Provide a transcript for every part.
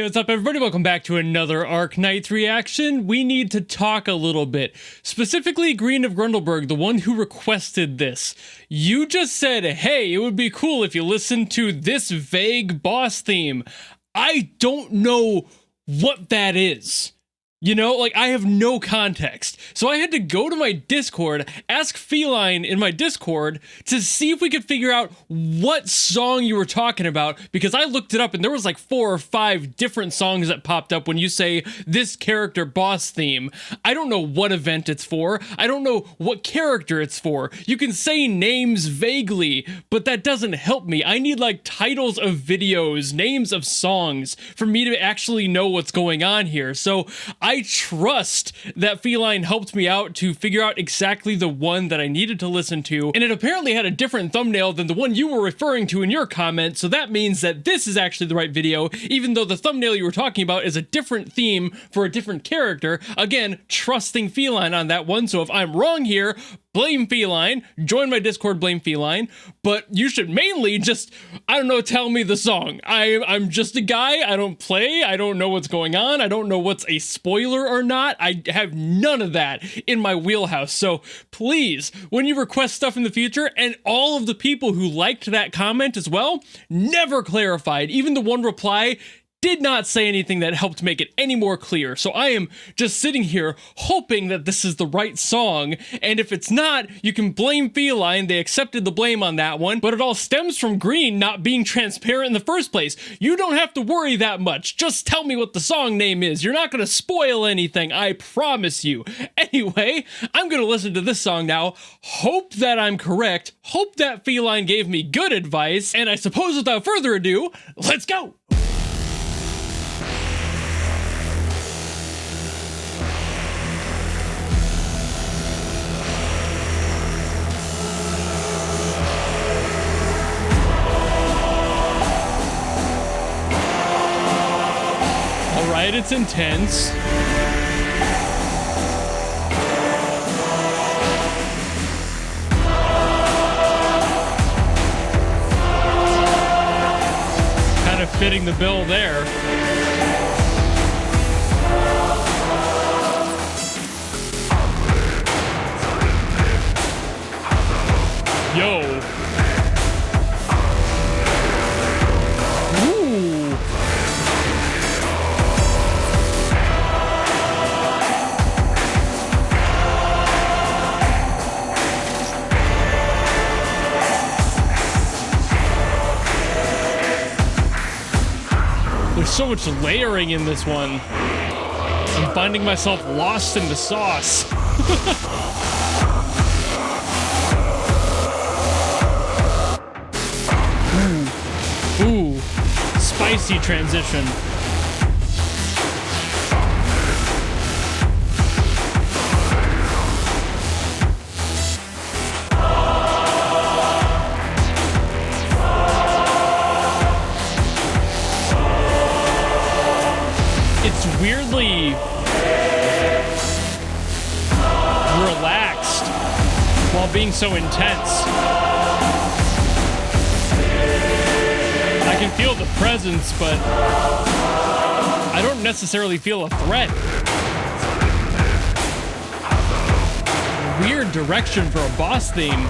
what's up everybody? Welcome back to another Arknights reaction. We need to talk a little bit. Specifically, Green of Grundleberg, the one who requested this. You just said, hey, it would be cool if you listened to this vague boss theme. I don't know what that is. You know, like, I have no context. So I had to go to my Discord, ask Feline in my Discord to see if we could figure out what song you were talking about, because I looked it up and there was like 4 or 5 different songs that popped up when you say this character boss theme. I don't know what event it's for. I don't know what character it's for. You can say names vaguely, but that doesn't help me. I need like titles of videos, names of songs for me to actually know what's going on here. So I trust that Feline helped me out to figure out exactly the one that I needed to listen to, and it apparently had a different thumbnail than the one you were referring to in your comment, so that means that this is actually the right video, even though the thumbnail you were talking about is a different theme for a different character. Again, trusting Feline on that one, so if I'm wrong here, blame Feline, join my Discord, blame Feline, but you should mainly just, I don't know, tell me the song. I'm just a guy, I don't play, I don't know what's going on, I don't know what's a spoiler or not, I have none of that in my wheelhouse, so please, when you request stuff in the future, and all of the people who liked that comment as well, never clarified, even the one reply did not say anything that helped make it any more clear. So I am just sitting here hoping that this is the right song, and if it's not, you can blame Feline, they accepted the blame on that one, but it all stems from Green not being transparent in the first place. You don't have to worry that much, just tell me what the song name is. You're not gonna spoil anything, I promise you. Anyway, I'm gonna listen to this song now, hope that I'm correct, hope that Feline gave me good advice, and I suppose without further ado, let's go! Alright, it's intense. Kind of fitting the bill there. Yo. There's so much layering in this one. I'm finding myself lost in the sauce. Ooh, spicy transition. It's weirdly relaxed while being so intense. I can feel the presence, but I don't necessarily feel a threat. Weird direction for a boss theme.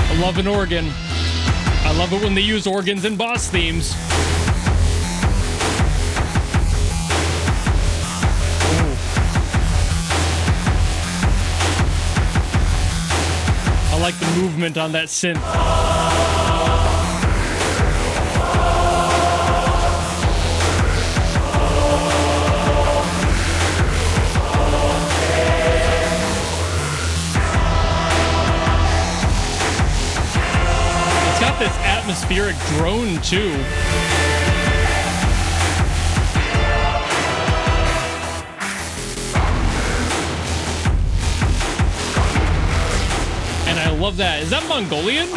I love an organ. I love it when they use organs in boss themes. Ooh. I like the movement on that synth. Got this atmospheric drone too. And I love that. Is that Mongolian?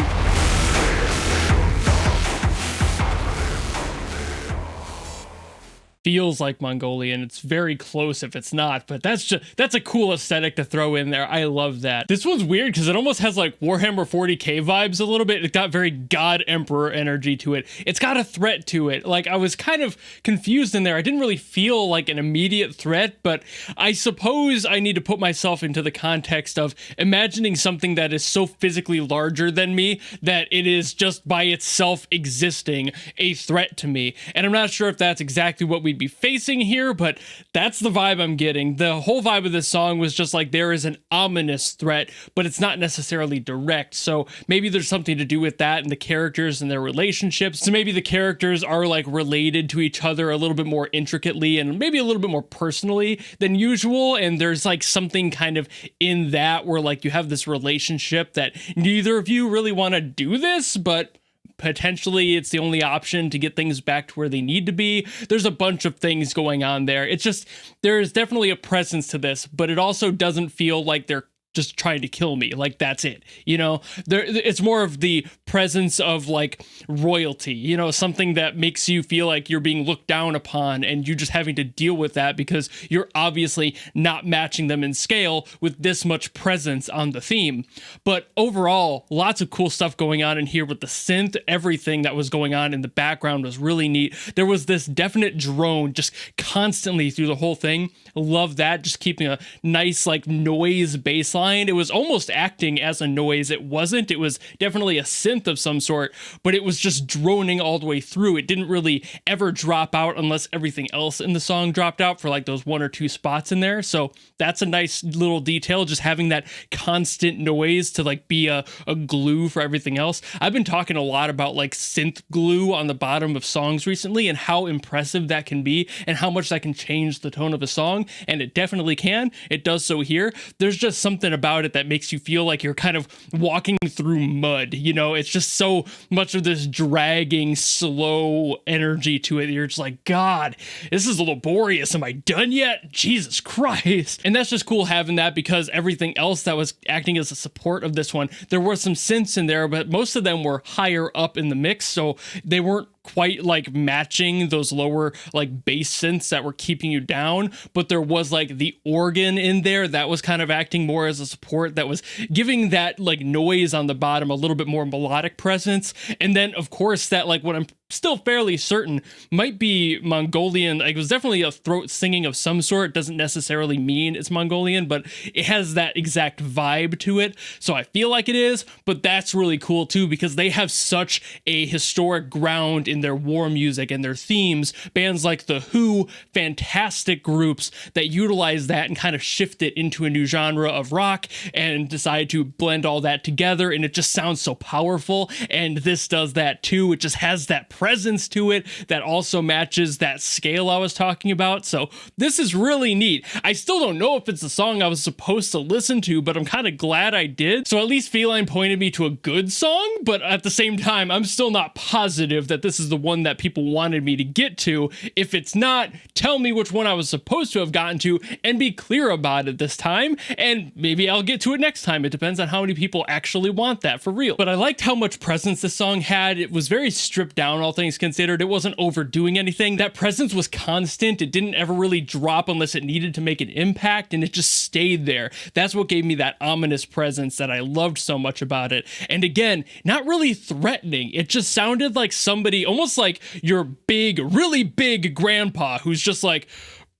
feels like Mongolian. It's very close if it's not, but that's a cool aesthetic to throw in there. I love that. This one's weird because it almost has like Warhammer 40k vibes a little bit. It got very God Emperor energy to it. It's got a threat to it. Like, I was kind of confused in there. I didn't really feel like an immediate threat, but I suppose I need to put myself into the context of imagining something that is so physically larger than me that it is just by itself existing a threat to me. And I'm not sure if that's exactly what we'd be facing here, but that's the vibe I'm getting. The whole vibe of this song was just like, there is an ominous threat, but it's not necessarily direct. So maybe there's something to do with that and the characters and their relationships. So maybe the characters are like related to each other a little bit more intricately and maybe a little bit more personally than usual. And there's like something kind of in that where like you have this relationship that neither of you really want to do this, but potentially it's the only option to get things back to where they need to be. There's a bunch of things going on there. It's just, there's definitely a presence to this, but it also doesn't feel like they're just trying to kill me. Like, that's it, you know? It's more of the presence of like royalty, you know, something that makes you feel like you're being looked down upon and you just having to deal with that because you're obviously not matching them in scale with this much presence on the theme. But overall, lots of cool stuff going on in here with the synth. Everything that was going on in the background was really neat. There was this definite drone just constantly through the whole thing. Love that, just keeping a nice like noise baseline. It was almost acting as a noise. It wasn't. It was definitely a synth of some sort, but it was just droning all the way through. It didn't really ever drop out unless everything else in the song dropped out for like those one or two spots in there. So that's a nice little detail, just having that constant noise to like be a glue for everything else. I've been talking a lot about like synth glue on the bottom of songs recently and how impressive that can be and how much that can change the tone of a song. And it definitely can. It does so here. There's just something about it that makes you feel like you're kind of walking through mud, you know? It's just so much of this dragging, slow energy to it. You're just like, God, this is laborious. Am I done yet? Jesus Christ. And that's just cool having that because everything else that was acting as a support of this one, there were some synths in there, but most of them were higher up in the mix, so they weren't quite like matching those lower like bass synths that were keeping you down, but there was like the organ in there that was kind of acting more as a support that was giving that like noise on the bottom a little bit more melodic presence. And then of course that like what I'm still fairly certain might be Mongolian. Like, it was definitely a throat singing of some sort. Doesn't necessarily mean it's Mongolian, but it has that exact vibe to it. So I feel like it is, but that's really cool too, because they have such a historic ground in their war music and their themes. Bands like The Who, fantastic groups that utilize that and kind of shift it into a new genre of rock and decide to blend all that together. And it just sounds so powerful. And this does that too. It just has that presence to it that also matches that scale I was talking about. So this is really neat. I still don't know if it's the song I was supposed to listen to, but I'm kind of glad I did. So at least Feline pointed me to a good song, but at the same time, I'm still not positive that this is the one that people wanted me to get to. If it's not, tell me which one I was supposed to have gotten to and be clear about it this time, and maybe I'll get to it next time. It depends on how many people actually want that for real. But I liked how much presence this song had. It was very stripped down, all things considered. It wasn't overdoing anything. That presence was constant. It didn't ever really drop unless it needed to make an impact, and it just stayed there. That's what gave me that ominous presence that I loved so much about it. And again, not really threatening. It just sounded like somebody, almost like your big, really big grandpa who's just like,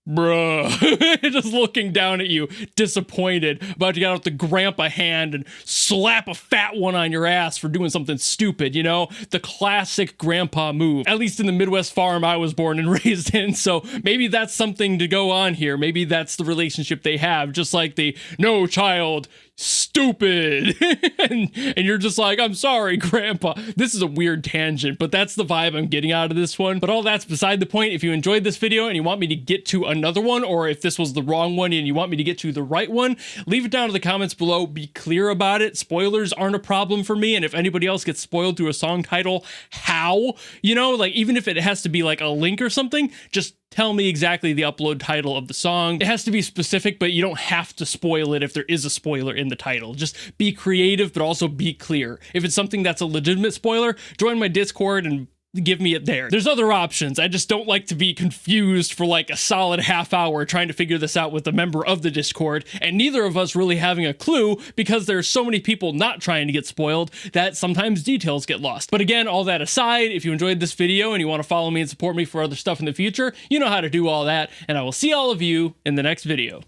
bruh, just looking down at you, disappointed, about to get out the grandpa hand and slap a fat one on your ass for doing something stupid, you know? The classic grandpa move, at least in the Midwest farm I was born and raised in. So maybe that's something to go on here. Maybe that's the relationship they have, just like the no child, stupid. and you're just like, I'm sorry, grandpa. This is a weird tangent, but that's the vibe I'm getting out of this one. But all that's beside the point. If you enjoyed this video and you want me to get to another one, or if this was the wrong one and you want me to get to the right one, leave it down in the comments below. Be clear about it. Spoilers aren't a problem for me. And if anybody else gets spoiled through a song title, how? You know, like, even if it has to be like a link or something, just tell me exactly the upload title of the song. It has to be specific, but you don't have to spoil it if there is a spoiler in the title. Just be creative, but also be clear. If it's something that's a legitimate spoiler, join my Discord and give me it there. There's other options. I just don't like to be confused for like a solid half hour trying to figure this out with a member of the Discord, and neither of us really having a clue because there's so many people not trying to get spoiled that sometimes details get lost. But again, all that aside, if you enjoyed this video and you want to follow me and support me for other stuff in the future, you know how to do all that, and I will see all of you in the next video.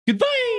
Goodbye!